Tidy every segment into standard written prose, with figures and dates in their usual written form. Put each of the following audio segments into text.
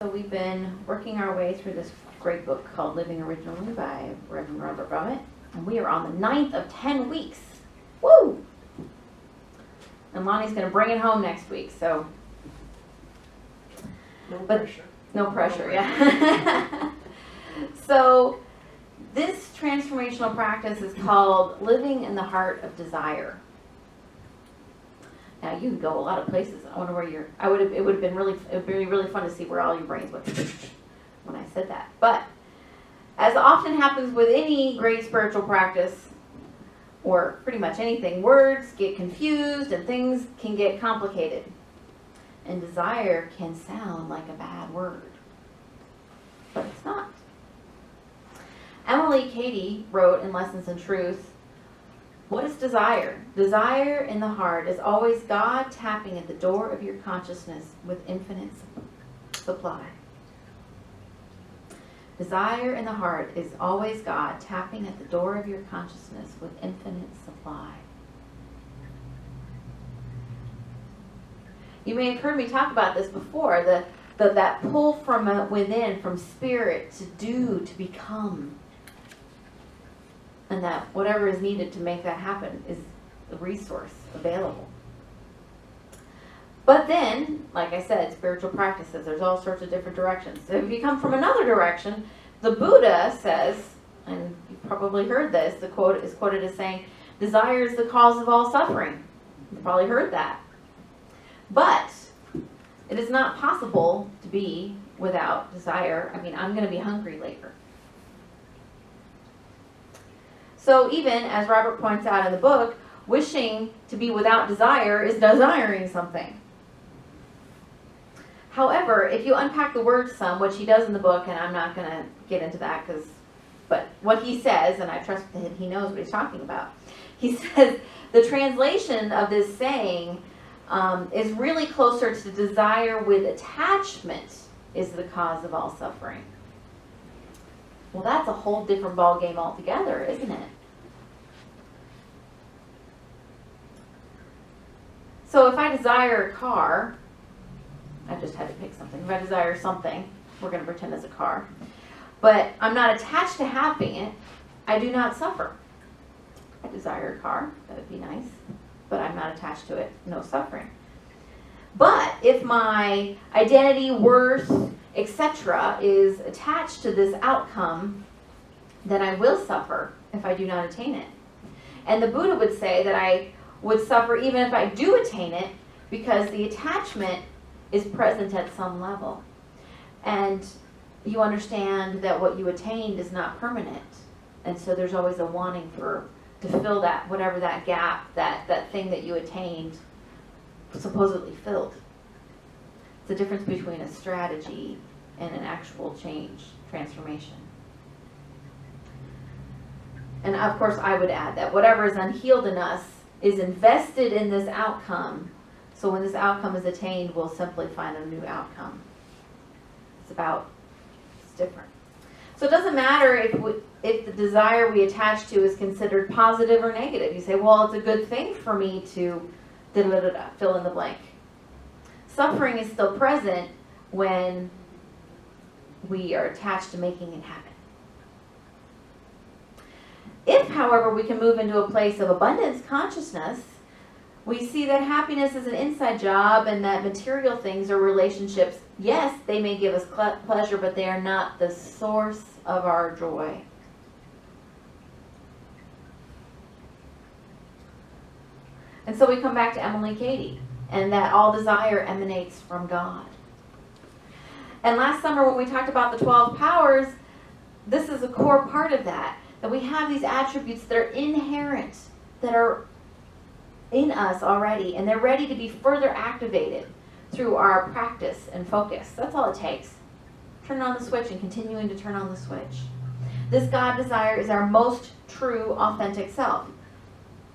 So we've been working our way through this great book called Living Originally by Reverend Robert Brummett, and we are on the 9th of 10 weeks. Woo! And Lonnie's going to bring it home next week, so. No pressure. No pressure, yeah. So this transformational practice is called Living in the Heart of Desire. Now you can go a lot of places. I wonder where you're. It would be really fun to see where all your brains went when I said that. But as often happens with any great spiritual practice, or pretty much anything, words get confused and things can get complicated. And desire can sound like a bad word, but it's not. Emily Cady wrote in Lessons in Truth, "What is desire? Desire in the heart is always God tapping at the door of your consciousness with infinite supply." Desire in the heart is always God tapping at the door of your consciousness with infinite supply. You may have heard me talk about this before, that pull from within, from spirit to do, to become. And that whatever is needed to make that happen is the resource available. But then, like I said, spiritual practices, there's all sorts of different directions. So if you come from another direction, the Buddha says, and you've probably heard this, the quote is quoted as saying, "Desire is the cause of all suffering." You've probably heard that. But it is not possible to be without desire. I mean, I'm going to be hungry later. So even, as Robert points out in the book, wishing to be without desire is desiring something. However, if you unpack the word some, which he does in the book, and I'm not going to get into that, but what he says, and I trust that he knows what he's talking about, he says the translation of this saying is really closer to desire with attachment is the cause of all suffering. Well, that's a whole different ballgame altogether, isn't it? So if I desire a car, I just had to pick something. If I desire something, we're going to pretend it's a car, but I'm not attached to having it, I do not suffer. I desire a car, that would be nice, but I'm not attached to it, no suffering. But if my identity, worth, etc. is attached to this outcome, then I will suffer if I do not attain it. And the Buddha would say that I would suffer even if I do attain it, because the attachment is present at some level. And you understand that what you attained is not permanent. And so there's always a wanting to fill that, whatever that gap, that thing that you attained supposedly filled. It's the difference between a strategy and an actual change, transformation. And of course I would add that whatever is unhealed in us is invested in this outcome. So when this outcome is attained, we'll simply find a new outcome. It's different. So it doesn't matter if the desire we attach to is considered positive or negative. You say, well, it's a good thing for me to fill in the blank. Suffering is still present when we are attached to making it happen. If, however, we can move into a place of abundance consciousness, we see that happiness is an inside job and that material things or relationships, yes, they may give us pleasure, but they are not the source of our joy. And so we come back to Emily Cady, and that all desire emanates from God. And last summer when we talked about the 12 powers, this is a core part of that we have these attributes that are inherent, that are in us already, and they're ready to be further activated through our practice and focus. That's all it takes. Turning on the switch and continuing to turn on the switch. This God desire is our most true, authentic self,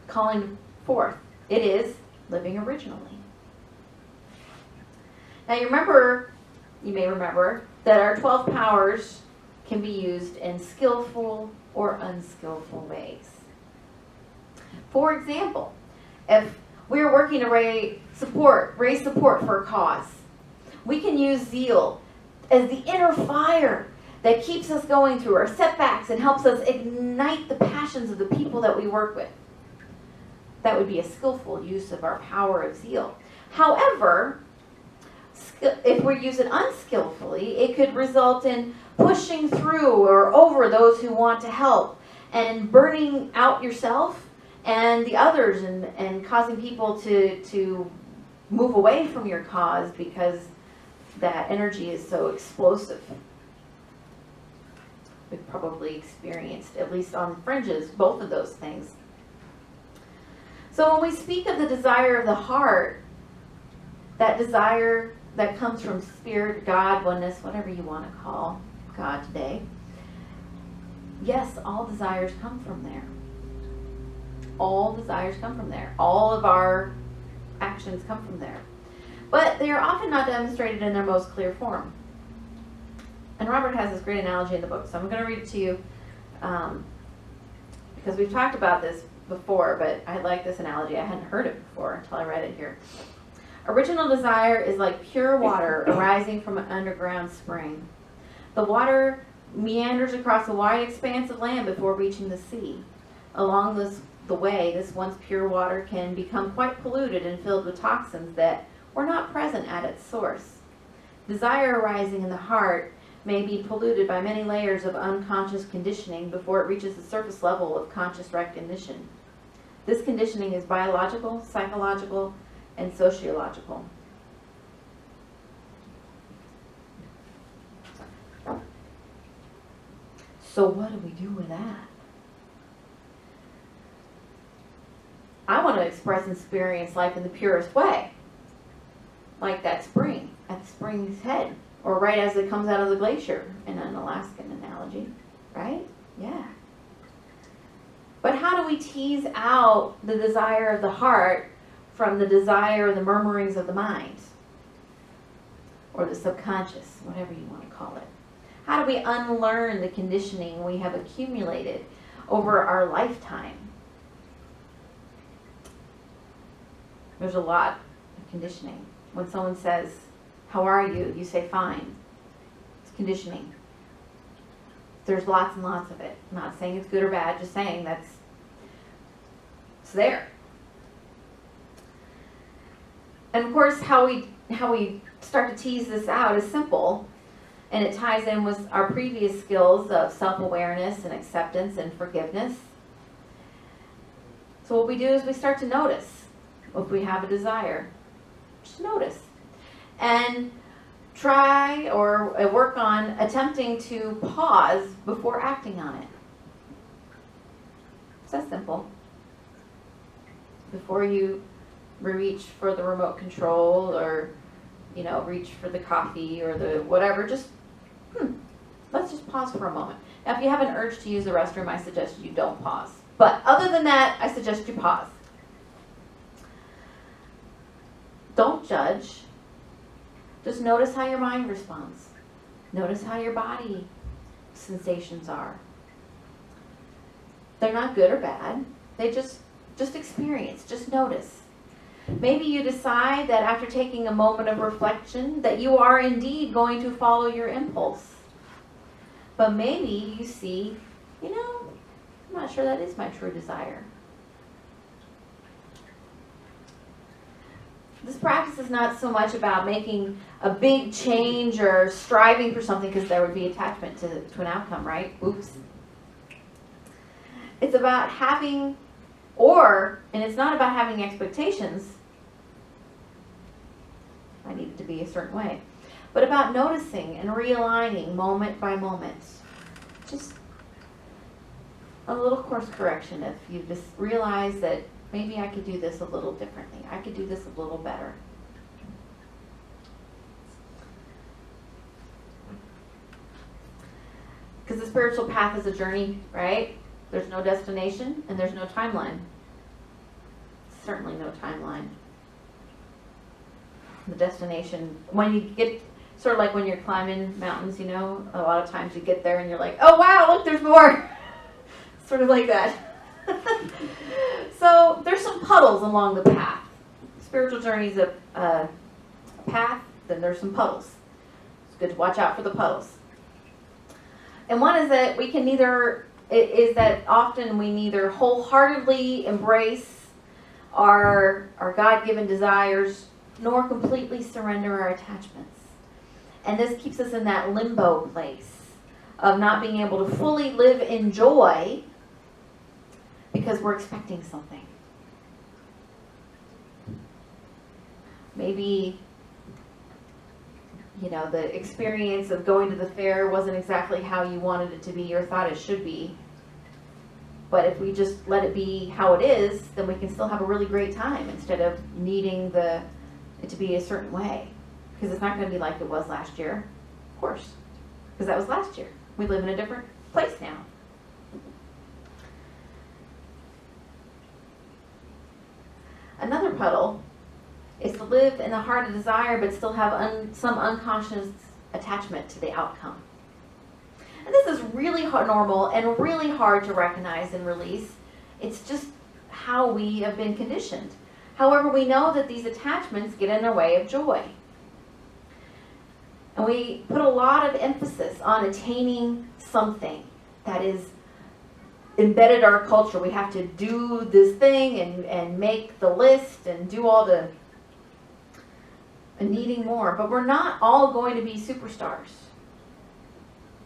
calling forth. It is living originally. Now you may remember, that our 12 powers can be used in skillful or unskillful ways. For example, if we're working to raise support for a cause, we can use zeal as the inner fire that keeps us going through our setbacks and helps us ignite the passions of the people that we work with. That would be a skillful use of our power of zeal. However, if we use it unskillfully, it could result in pushing through or over those who want to help and burning out yourself and the others and causing people to move away from your cause because that energy is so explosive. We've probably experienced, at least on fringes, both of those things. So when we speak of the desire of the heart, that desire that comes from spirit, God, oneness, whatever you want to call God today, yes, all desires come from there. All desires come from there. All of our actions come from there. But they are often not demonstrated in their most clear form. And Robert has this great analogy in the book, so I'm going to read it to you because we've talked about this before, but I like this analogy. I hadn't heard it before until I read it here. Original desire is like pure water arising from an underground spring. The water meanders across a wide expanse of land before reaching the sea. Along the way, this once pure water can become quite polluted and filled with toxins that were not present at its source. Desire arising in the heart may be polluted by many layers of unconscious conditioning before it reaches the surface level of conscious recognition. This conditioning is biological, psychological, and sociological. So what do we do with that? I want to express and experience life in the purest way. Like that spring, at the spring's head. Or right as it comes out of the glacier, in an Alaskan analogy. Right? Yeah. But how do we tease out the desire of the heart from the desire or the murmurings of the mind? Or the subconscious, whatever you want to call it. How do we unlearn the conditioning we have accumulated over our lifetime? There's a lot of conditioning. When someone says, "How are you?" you say, "Fine." It's conditioning. There's lots and lots of it. I'm not saying it's good or bad, just saying it's there. And of course, how we start to tease this out is simple, and it ties in with our previous skills of self-awareness and acceptance and forgiveness. So what we do is we start to notice if we have a desire. Just notice. And try or work on attempting to pause before acting on it. It's that simple. Before you reach for the remote control or, reach for the coffee or the whatever, just, let's just pause for a moment. Now, if you have an urge to use the restroom, I suggest you don't pause. But other than that, I suggest you pause. Don't judge. Just notice how your mind responds. Notice how your body sensations are. They're not good or bad. They just experience. Just notice. Maybe you decide that after taking a moment of reflection that you are indeed going to follow your impulse. But maybe you see, I'm not sure that is my true desire. This practice is not so much about making a big change or striving for something, because there would be attachment to an outcome, right? Oops. It's about having, and it's not about having expectations. I need it to be a certain way. But about noticing and realigning moment by moment. Just a little course correction if you just realize that maybe I could do this a little differently. I could do this a little better. Because the spiritual path is a journey, right? There's no destination and there's no timeline. Certainly no timeline. The destination, when you get, sort of like when you're climbing mountains, a lot of times you get there and you're like, oh wow, look, there's more. Sort of like that. So there's some puddles along the path. Spiritual journey is a path, then there's some puddles. good to watch out for the puddles. And one is that we can that often we neither wholeheartedly embrace our God-given desires, nor completely surrender our attachments. And this keeps us in that limbo place of not being able to fully live in joy because we're expecting something. Maybe, the experience of going to the fair wasn't exactly how you wanted it to be or thought it should be. But if we just let it be how it is, then we can still have a really great time instead of needing it to be a certain way. Because it's not going to be like it was last year, of course. Because that was last year. We live in a different place now. Another puddle is to live in the heart of desire but still have some unconscious attachment to the outcome. And this is really normal and really hard to recognize and release. It's just how we have been conditioned. However, we know that these attachments get in the way of joy. And we put a lot of emphasis on attaining something that is embedded our culture. We have to do this thing and make the list and do all the needing more. But we're not all going to be superstars.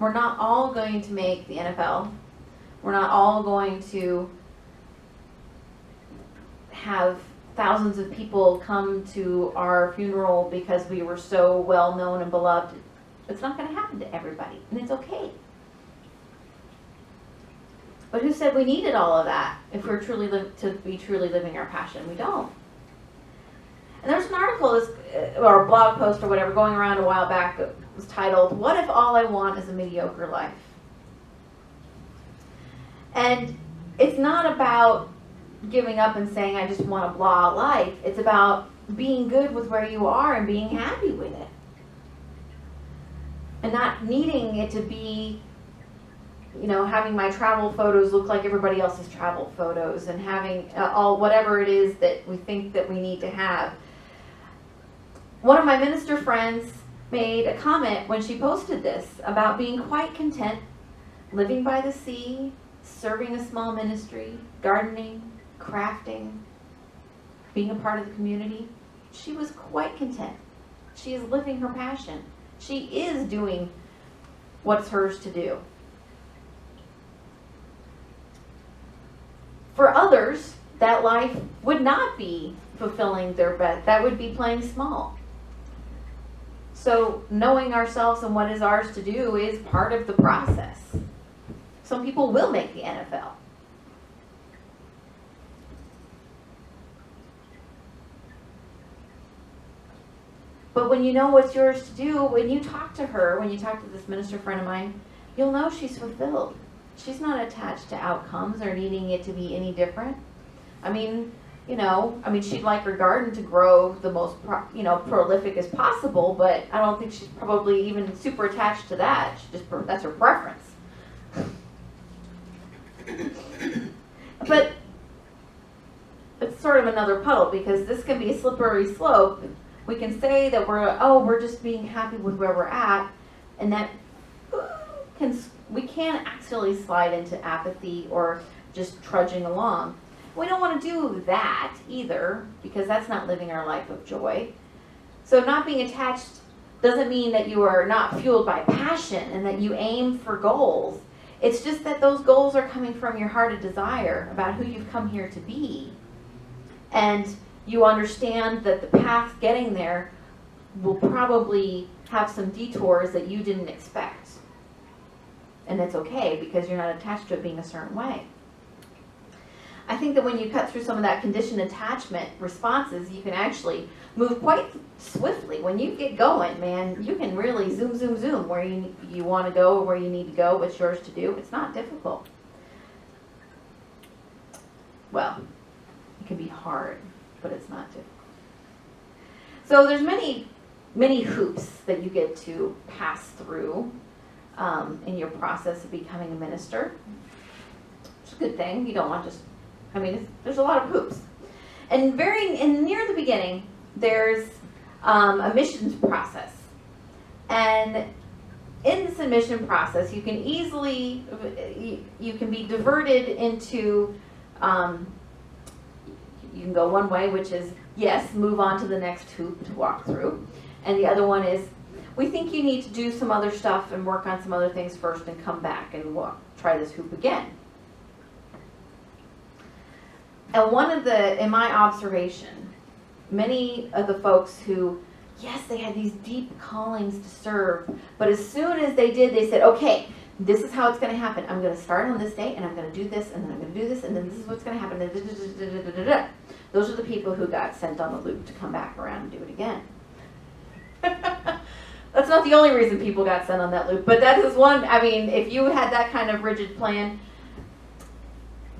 We're not all going to make the NFL. We're not all going to have thousands of people come to our funeral because we were so well known and beloved. It's not going to happen to everybody, and it's okay. But who said we needed all of that if we're truly living our passion? We don't. And there's an article or a blog post or whatever going around a while back that was titled, "What if all I want is a mediocre life?" And it's not about giving up and saying, I just want a blah life. It's about being good with where you are and being happy with it. And not needing it to be, having my travel photos look like everybody else's travel photos and having whatever it is that we think that we need to have. One of my minister friends made a comment when she posted this about being quite content, living by the sea, serving a small ministry, gardening, crafting, being a part of the community. She was quite content. She is living her passion. She is doing what's hers to do. For others, that life would not be fulfilling their best. That would be playing small. So knowing ourselves and what is ours to do is part of the process. Some people will make the NFL. But when you know what's yours to do, when you talk to her, when you talk to this minister friend of mine, you'll know she's fulfilled. She's not attached to outcomes or needing it to be any different. She'd like her garden to grow the most, prolific as possible, but I don't think she's probably even super attached to that. That's her preference. But it's sort of another puddle because this can be a slippery slope. We can say that we're just being happy with where we're at, and that we can actually slide into apathy or just trudging along. We don't want to do that either because that's not living our life of joy. So not being attached doesn't mean that you are not fueled by passion and that you aim for goals. It's just that those goals are coming from your heart of desire about who you've come here to be. And you understand that the path getting there will probably have some detours that you didn't expect. And it's okay because you're not attached to it being a certain way. I think that when you cut through some of that conditioned attachment responses, you can actually move quite swiftly. When you get going, man, you can really zoom, zoom, zoom where you want to go or where you need to go, what's yours to do. It's not difficult. Well, it can be hard, but it's not difficult. So there's many hoops that you get to pass through in your process of becoming a minister. It's a good thing. You don't want just, there's a lot of hoops. And near the beginning, there's a missions process. And in the submission process, you can easily, you can be diverted into, you can go one way, which is, yes, move on to the next hoop to walk through. And the other one is, we think you need to do some other stuff and work on some other things first and come back and try this hoop again. And one of the, in my observation, many of the folks who, yes, they had these deep callings to serve, but as soon as they did, they said, okay, this is how it's going to happen. I'm going to start on this date, and I'm going to do this, and then I'm going to do this, and then this is what's going to happen. Those are the people who got sent on the loop to come back around and do it again. That's not the only reason people got sent on that loop, but that is one. I mean, if you had that kind of rigid plan,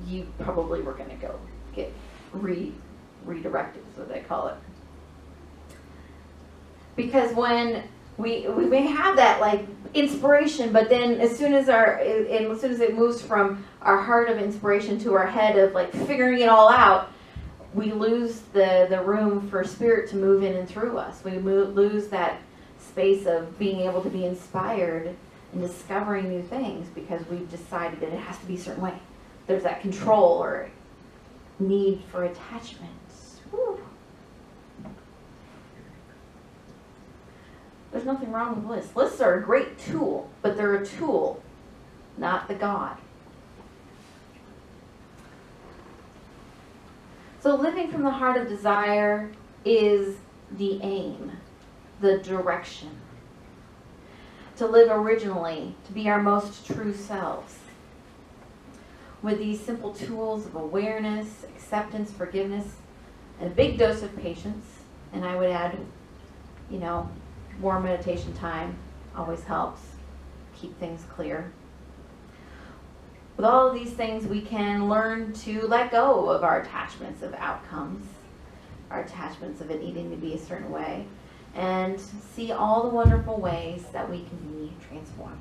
you probably were going to go get redirected, is what they call it. Because when we may have that like inspiration, but then as soon as it moves from our heart of inspiration to our head of like figuring it all out, we lose the room for spirit to move in and through us. We lose that space of being able to be inspired and discovering new things because we've decided that it has to be a certain way. There's that control or need for attachment. Woo. There's nothing wrong with lists. Lists are a great tool, but they're a tool, not the God. So living from the heart of desire is the aim, the direction. To live originally, to be our most true selves. With these simple tools of awareness, acceptance, forgiveness, and a big dose of patience, and I would add, more meditation time always helps keep things clear. With all of these things, we can learn to let go of our attachments of outcomes, our attachments of it needing to be a certain way, and see all the wonderful ways that we can be transformed.